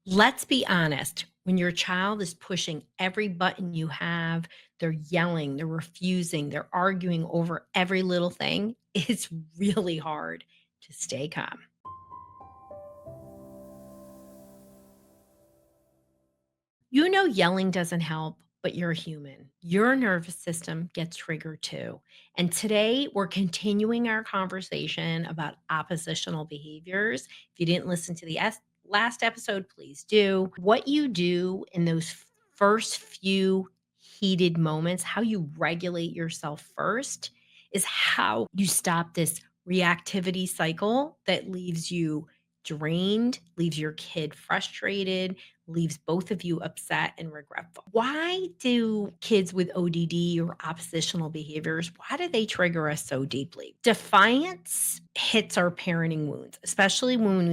Let's be honest, when your child is pushing every button you have, they're yelling, they're refusing, they're arguing over every little thing, it's really hard to stay calm. You know, yelling doesn't help, but you're human. Your nervous system gets triggered too. And today we're continuing our conversation about oppositional behaviors. If you didn't listen to the last episode, please do. What you do in those first few heated moments, how you regulate yourself first, is how you stop this reactivity cycle that leaves you drained, leaves your kid frustrated, leaves both of you upset and regretful. Why do kids with ODD or oppositional behaviors, why do they trigger us so deeply? Defiance hits our parenting wounds, especially when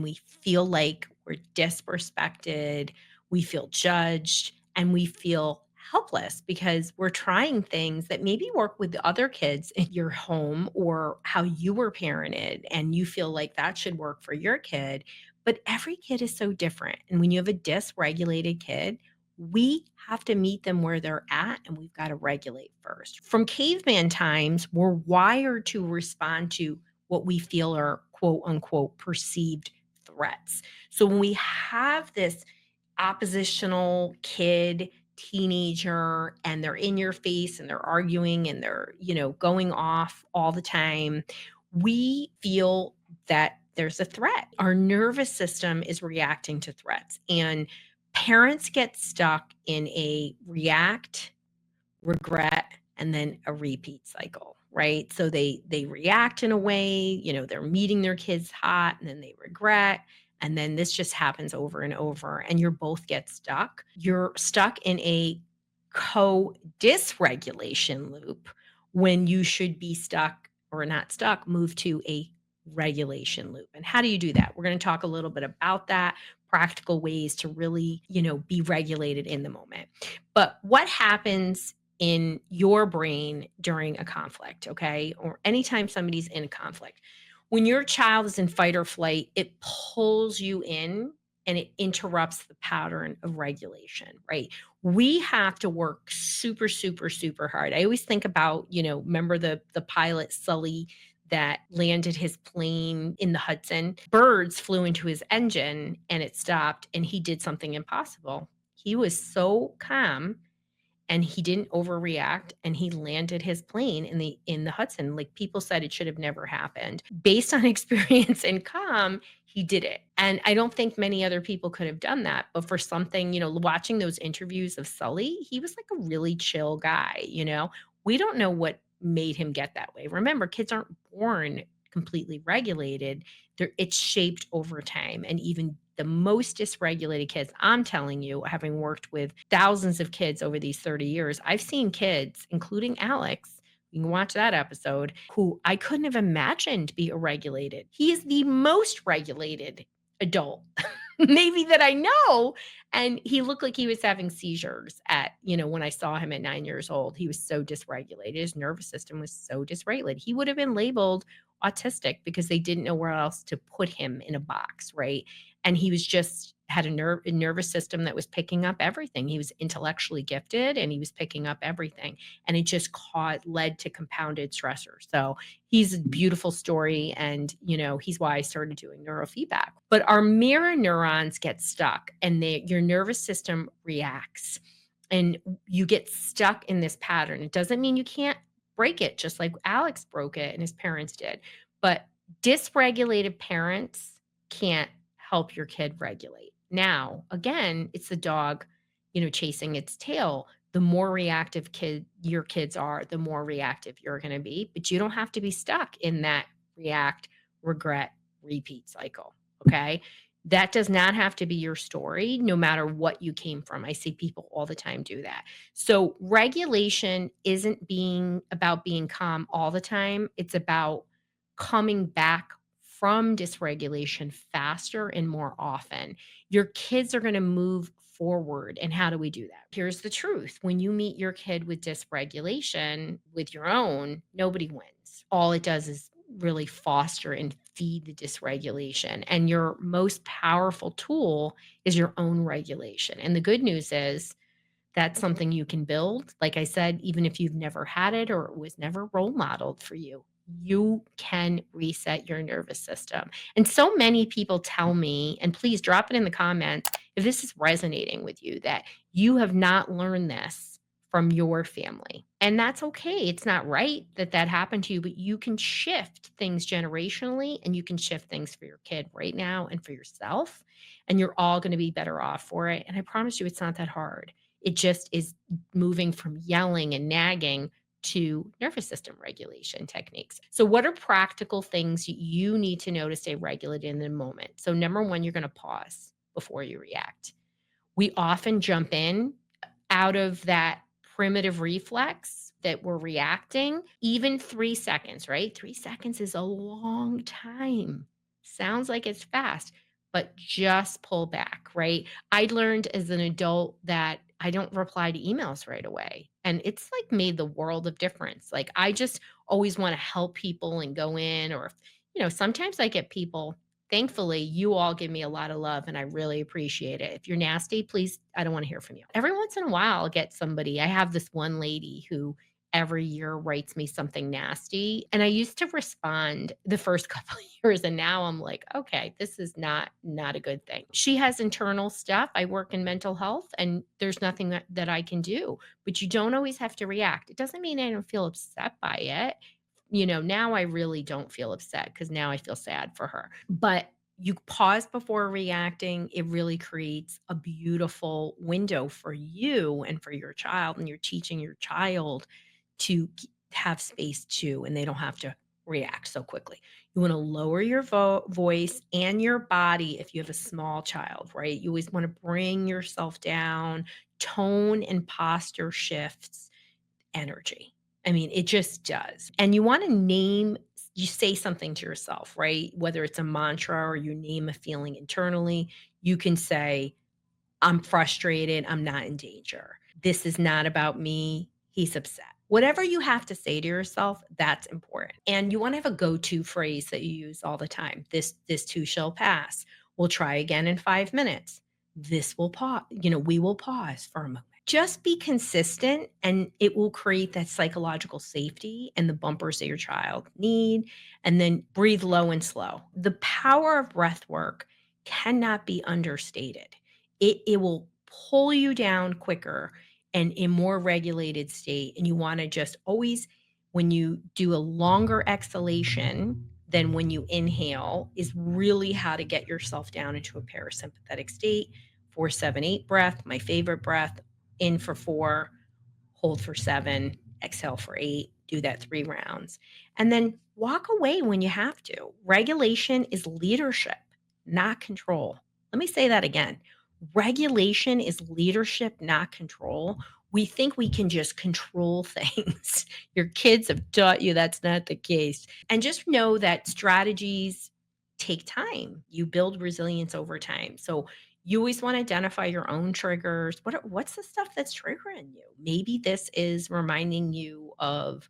we feel like we're disrespected, we feel judged, and we feel helpless because we're trying things that maybe work with the other kids in your home or how you were parented and you feel like that should work for your kid, but every kid is so different. And when you have a dysregulated kid, we have to meet them where they're at and we've got to regulate first. From caveman times, we're wired to respond to what we feel are quote unquote perceived threats. So when we have this oppositional kid, teenager, and they're in your face and they're arguing and they're, going off all the time, we feel that there's a threat. Our nervous system is reacting to threats. And parents get stuck in a react, regret, and then a repeat cycle, right? So they react in a way, they're meeting their kids hot and then they regret. And then this just happens over and over, and you both get stuck. You're stuck in a co-dysregulation loop when you should be stuck or not stuck, move to a regulation loop. And how do you do that? We're going to talk a little bit about that, practical ways to really, be regulated in the moment. But what happens in your brain during a conflict, okay? Or anytime somebody's in a conflict? When your child is in fight or flight, it pulls you in and it interrupts the pattern of regulation, right? We have to work super, super, super hard. I always think about, remember the pilot Sully that landed his plane in the Hudson? Birds flew into his engine and it stopped, and he did something impossible. He was so calm and he didn't overreact and he landed his plane in the Hudson. Like, people said it should have never happened. Based on experience and calm, he did it. And I don't think many other people could have done that. But for something, watching those interviews of Sully, he was like a really chill guy. We don't know what made him get that way. Remember, kids aren't born completely regulated. It's shaped over time. And even the most dysregulated kids, I'm telling you, having worked with thousands of kids over these 30 years, I've seen kids, including Alex, you can watch that episode, who I couldn't have imagined be irregulated. He is the most regulated adult maybe that I know. And he looked like he was having seizures when I saw him at 9 years old. He was so dysregulated. His nervous system was so dysregulated. He would have been labeled autistic because they didn't know where else to put him in a box, right? And he was just had a nervous system that was picking up everything. He was intellectually gifted and he was picking up everything. And it just led to compounded stressors. So he's a beautiful story. And, he's why I started doing neurofeedback. But our mirror neurons get stuck and your nervous system reacts. And you get stuck in this pattern. It doesn't mean you can't break it, just like Alex broke it and his parents did. But dysregulated parents can't help your kid regulate. Now, again, it's the dog, chasing its tail. The more reactive your kids are, the more reactive you're going to be. But you don't have to be stuck in that react, regret, repeat cycle. Okay. That does not have to be your story, no matter what you came from. I see people all the time do that. So regulation isn't about being calm all the time. It's about coming back from dysregulation faster and more often. Your kids are going to move forward. And how do we do that? Here's the truth. When you meet your kid with dysregulation with your own, nobody wins. All it does is really foster and feed the dysregulation. And your most powerful tool is your own regulation. And the good news is that's something you can build. Like I said, even if you've never had it or it was never role modeled for you, you can reset your nervous system. And so many people tell me, and please drop it in the comments if this is resonating with you, that you have not learned this from your family. And that's okay. It's not right that that happened to you, but you can shift things generationally and you can shift things for your kid right now and for yourself. And you're all going to be better off for it. And I promise you, it's not that hard. It just is moving from yelling and nagging to nervous system regulation techniques. So, what are practical things you need to know to stay regulated in the moment? So, number one, you're going to pause before you react. We often jump in out of that primitive reflex that we're reacting, even 3 seconds, right? 3 seconds is a long time. Sounds like it's fast, but just pull back, right? I learned as an adult that I don't reply to emails right away. And it's like made the world of difference. Like I just always want to help people and go in, or, sometimes I get people. Thankfully, you all give me a lot of love and I really appreciate it. If you're nasty, please, I don't want to hear from you. Every once in a while, I'll get somebody. I have this one lady who every year writes me something nasty. And I used to respond the first couple of years. And now I'm like, okay, this is not a good thing. She has internal stuff. I work in mental health and there's nothing that I can do. But you don't always have to react. It doesn't mean I don't feel upset by it. Now I really don't feel upset because now I feel sad for her. But you pause before reacting. It really creates a beautiful window for you and for your child. And you're teaching your child to have space too, and they don't have to react so quickly. You want to lower your voice and your body if you have a small child, right? You always want to bring yourself down. Tone and posture shifts energy. I mean, it just does. And you want to you say something to yourself, right? Whether it's a mantra or you name a feeling internally, you can say, I'm frustrated. I'm not in danger. This is not about me. He's upset. Whatever you have to say to yourself, that's important. And you want to have a go-to phrase that you use all the time. This too shall pass. We'll try again in 5 minutes. This will pause, we will pause for a moment. Just be consistent and it will create that psychological safety and the bumpers that your child need. And then breathe low and slow. The power of breath work cannot be understated. It will pull you down quicker and in more regulated state. And you want to just always, when you do a longer exhalation than when you inhale, is really how to get yourself down into a parasympathetic state. 4-7-8 breath, my favorite breath. In for 4, hold for 7, exhale for 8, do that 3 rounds. And then walk away when you have to. Regulation is leadership, not control. Let me say that again. Regulation is leadership, not control. We think we can just control things. Your kids have taught you that's not the case. And just know that strategies take time. You build resilience over time. So you always want to identify your own triggers. What's the stuff that's triggering you? Maybe this is reminding you of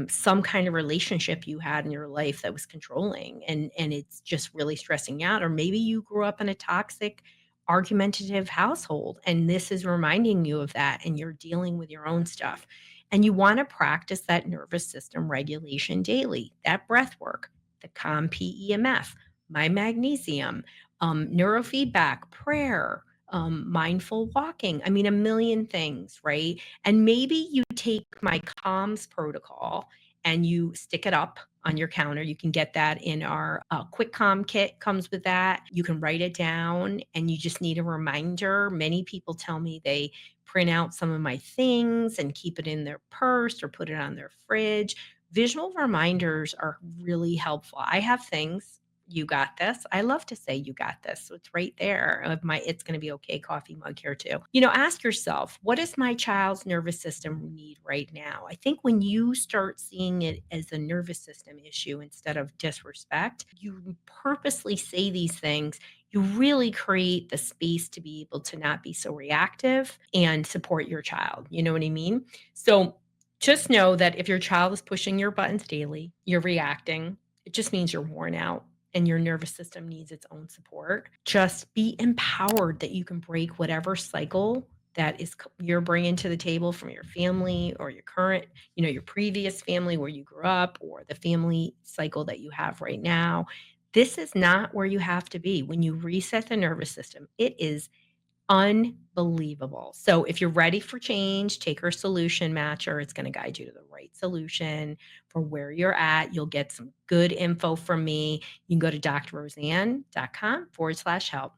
some kind of relationship you had in your life that was controlling and it's just really stressing you out. Or maybe you grew up in a toxic, argumentative household and this is reminding you of that and you're dealing with your own stuff. And you want to practice that nervous system regulation daily, that breath work, the calm PEMF, my magnesium, neurofeedback, prayer, mindful walking. I mean, a million things, right? And maybe you take my comms protocol and you stick it up on your counter. You can get that in our quick calm kit comes with that. You can write it down and you just need a reminder. Many people tell me they print out some of my things and keep it in their purse or put it on their fridge. Visual reminders are really helpful. I have things. You got this. I love to say you got this. So it's right there. Of my it's going to be okay coffee mug here too. Ask yourself, what does my child's nervous system need right now? I think when you start seeing it as a nervous system issue instead of disrespect, you purposely say these things, you really create the space to be able to not be so reactive and support your child. You know what I mean? So just know that if your child is pushing your buttons daily, you're reacting. It just means you're worn out and your nervous system needs its own support. Just be empowered that you can break whatever cycle that you're bringing to the table from your family or your current, your previous family where you grew up or the family cycle that you have right now. This is not where you have to be. When you reset the nervous system, it is unbelievable. So if you're ready for change, take our solution matcher. It's going to guide you to the right solution for where you're at. You'll get some good info from me. You can go to drroseanne.com/help.